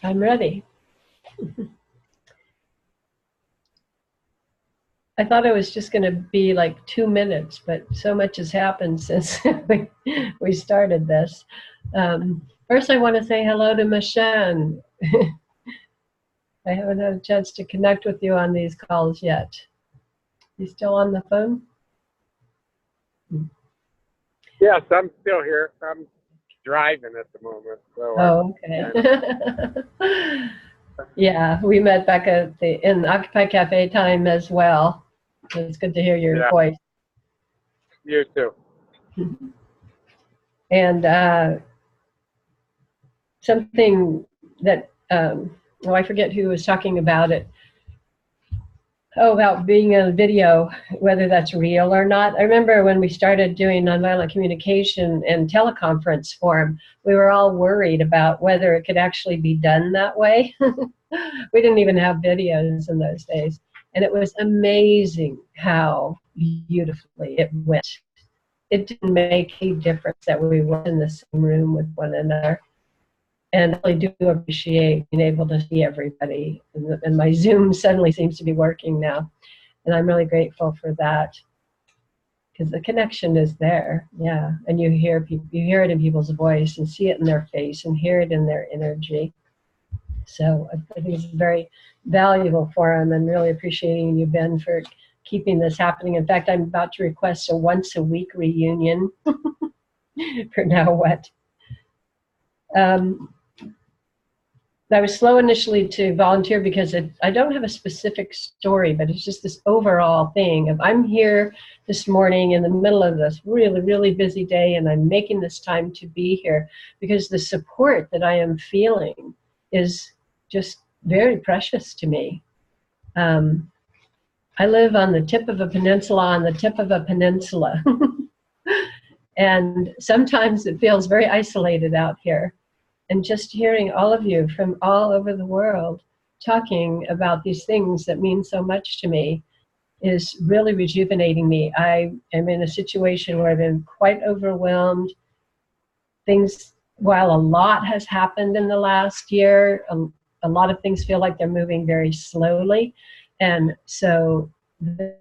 I'm ready. I thought it was just going to be like 2 minutes, but so much has happened since we started this. First, I want to say hello to Suzanne. I haven't had a chance to connect with you on these calls yet. You still on the phone? Yes, I'm still here. I'm driving at the moment. So okay. Yeah, we met back at in Occupy Cafe time as well. It's good to hear your voice. You too. And something that, I forget who was talking about it. Oh, about being a video, whether that's real or not. I remember when we started doing nonviolent communication and teleconference form, we were all worried about whether it could actually be done that way. We didn't even have videos in those days. And it was amazing how beautifully it went. It didn't make any difference that we were in the same room with one another. And I do appreciate being able to see everybody. And my Zoom suddenly seems to be working now. And I'm really grateful for that. Because the connection is there, yeah. And you hear people, you hear it in people's voice and see it in their face and hear it in their energy. So I think it's a very valuable forum, and really appreciating you, Ben, for keeping this happening. In fact, I'm about to request a once-a-week reunion for Now What. I was slow initially to volunteer because I don't have a specific story, but it's just this overall thing of I'm here this morning in the middle of this really, really busy day, and I'm making this time to be here because the support that I am feeling is just very precious to me. I live on the tip of a peninsula on the tip of a peninsula. And sometimes it feels very isolated out here. And just hearing all of you from all over the world talking about these things that mean so much to me is really rejuvenating me. I am in a situation where I've been quite overwhelmed. Things, while a lot has happened in the last year, a lot of things feel like they're moving very slowly. And so the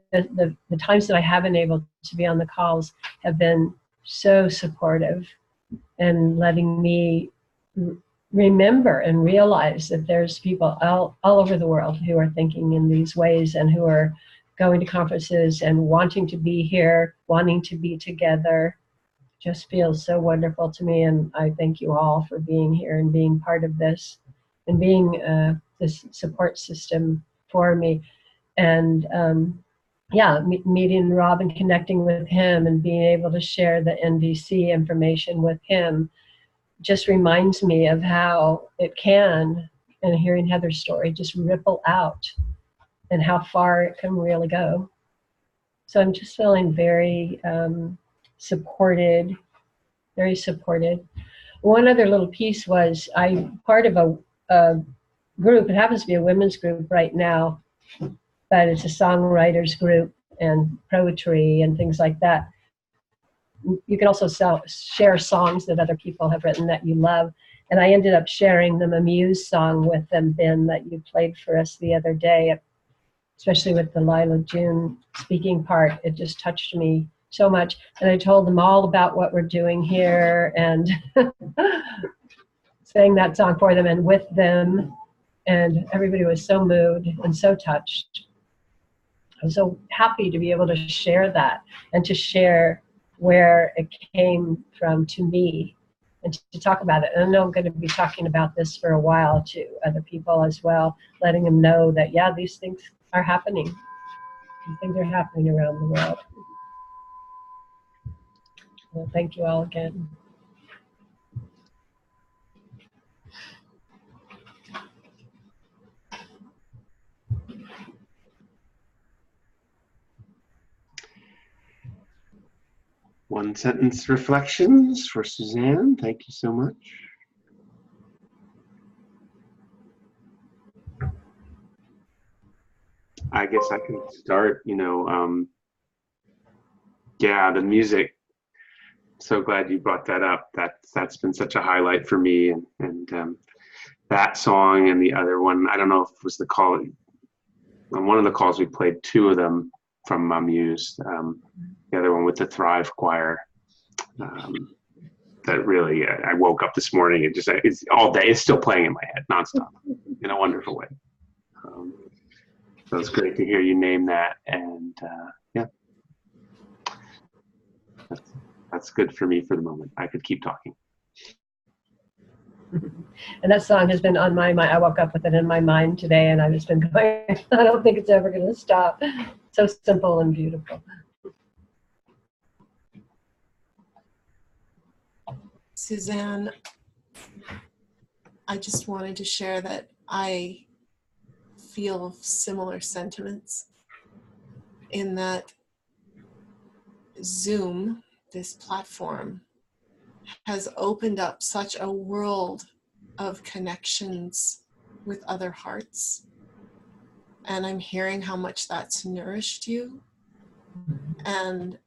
times that I have been able to be on the calls have been so supportive and letting me remember and realize that there's people all over the world who are thinking in these ways and who are going to conferences and wanting to be here, wanting to be together. Just feels so wonderful to me, and I thank you all for being here and being part of this and being this support system for me. And yeah, meeting Rob and connecting with him and being able to share the NVC information with him just reminds me of how it can, and hearing Heather's story, just ripple out and how far it can really go. So I'm just feeling very supported, very supported. One other little piece was I'm part of a group. It happens to be a women's group right now, but it's a songwriters group and poetry and things like that. You can also share songs that other people have written that you love. And I ended up sharing the Muse song with them, Ben, that you played for us the other day, especially with the Lila June speaking part. It just touched me so much. And I told them all about what we're doing here and sang that song for them and with them. And everybody was so moved and so touched. I'm so happy to be able to share that and to share where it came from to me and to talk about it. And I know I'm going to be talking about this for a while to other people as well, letting them know that, yeah, these things are happening. These things are happening around the world. Well, thank you all again. One sentence reflections for Suzanne. Thank you so much. I guess I can start, yeah, the music. So glad you brought that up. That's been such a highlight for me, and that song and the other one, I don't know if it was the call. On one of the calls, we played two of them from Muse. The other one with the Thrive Choir. That really, I woke up this morning and it's all day. It's still playing in my head nonstop in a wonderful way. So it's great to hear you name that. And yeah, that's good for me for the moment. I could keep talking. And that song has been on my mind. I woke up with it in my mind today, and I've just been going, I don't think it's ever going to stop. So simple and beautiful. Suzanne, I just wanted to share that I feel similar sentiments in that Zoom, this platform, has opened up such a world of connections with other hearts. And I'm hearing how much that's nourished you. And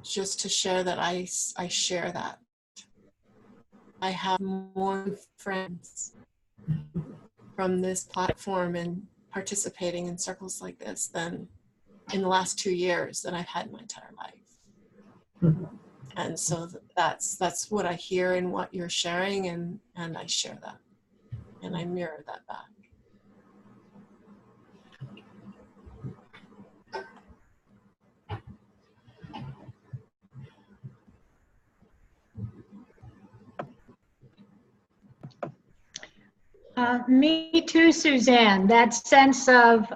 just to share that I share that. I have more friends from this platform and participating in circles like this than in the last 2 years that I've had in my entire life. And so that's what I hear in what you're sharing, and I share that. And I mirror that back. Me too, Suzanne. That sense of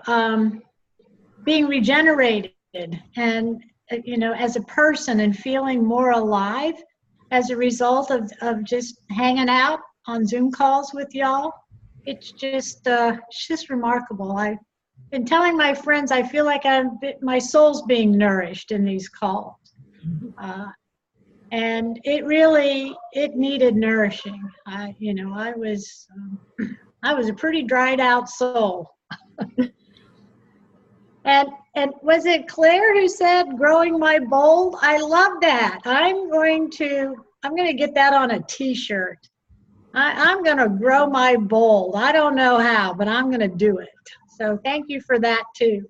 being regenerated and, as a person and feeling more alive as a result of just hanging out on Zoom calls with y'all. It's just remarkable. I've been telling my friends I feel like my soul's being nourished in these calls. And it needed nourishing. I was a pretty dried out soul. And was it Claire who said growing my bold? I love that. I'm going to get that on a t-shirt. I'm going to grow my bold. I don't know how, but I'm going to do it. So thank you for that too.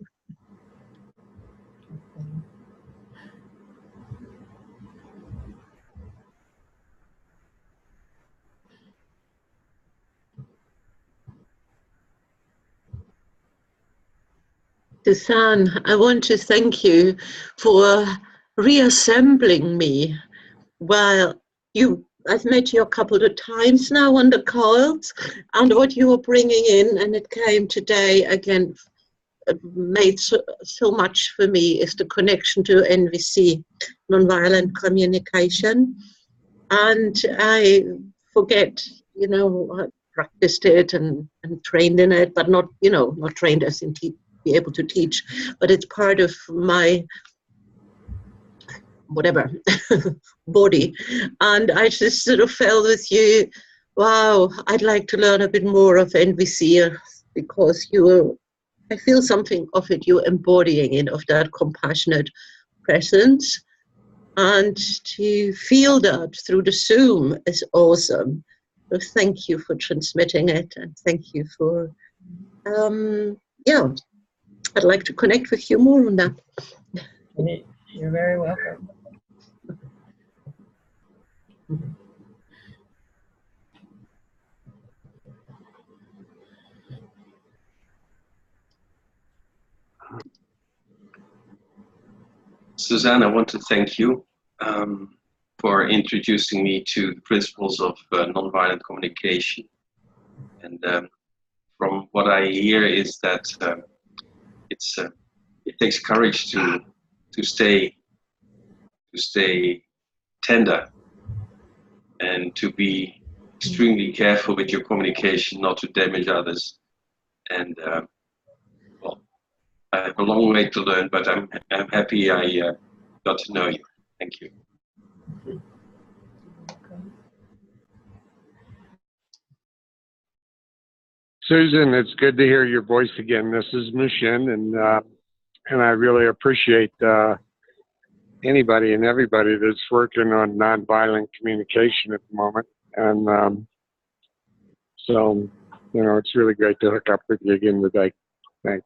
Suzanne, I want to thank you for reassembling me. Well, I've met you a couple of times now on the calls, and what you were bringing in, and it came today again, it made so much for me, is the connection to NVC, nonviolent communication. And I forget, I practiced it and trained in it, but not trained as in be able to teach, but it's part of my whatever body. And I just sort of felt with you, wow, I'd like to learn a bit more of NVC, because I feel something of it, you're embodying it, of that compassionate presence. And to feel that through the Zoom is awesome. So thank you for transmitting it, and thank you for I'd like to connect with you more on that. You're very welcome. Suzanne, I want to thank you for introducing me to the principles of nonviolent communication. And from what I hear is that it takes courage to stay tender and to be extremely careful with your communication, not to damage others. And I have a long way to learn, but I'm happy I got to know you. Thank you. Susan, it's good to hear your voice again. This is Mushin, and I really appreciate anybody and everybody that's working on nonviolent communication at the moment. And So, it's really great to hook up with you again today. Thanks.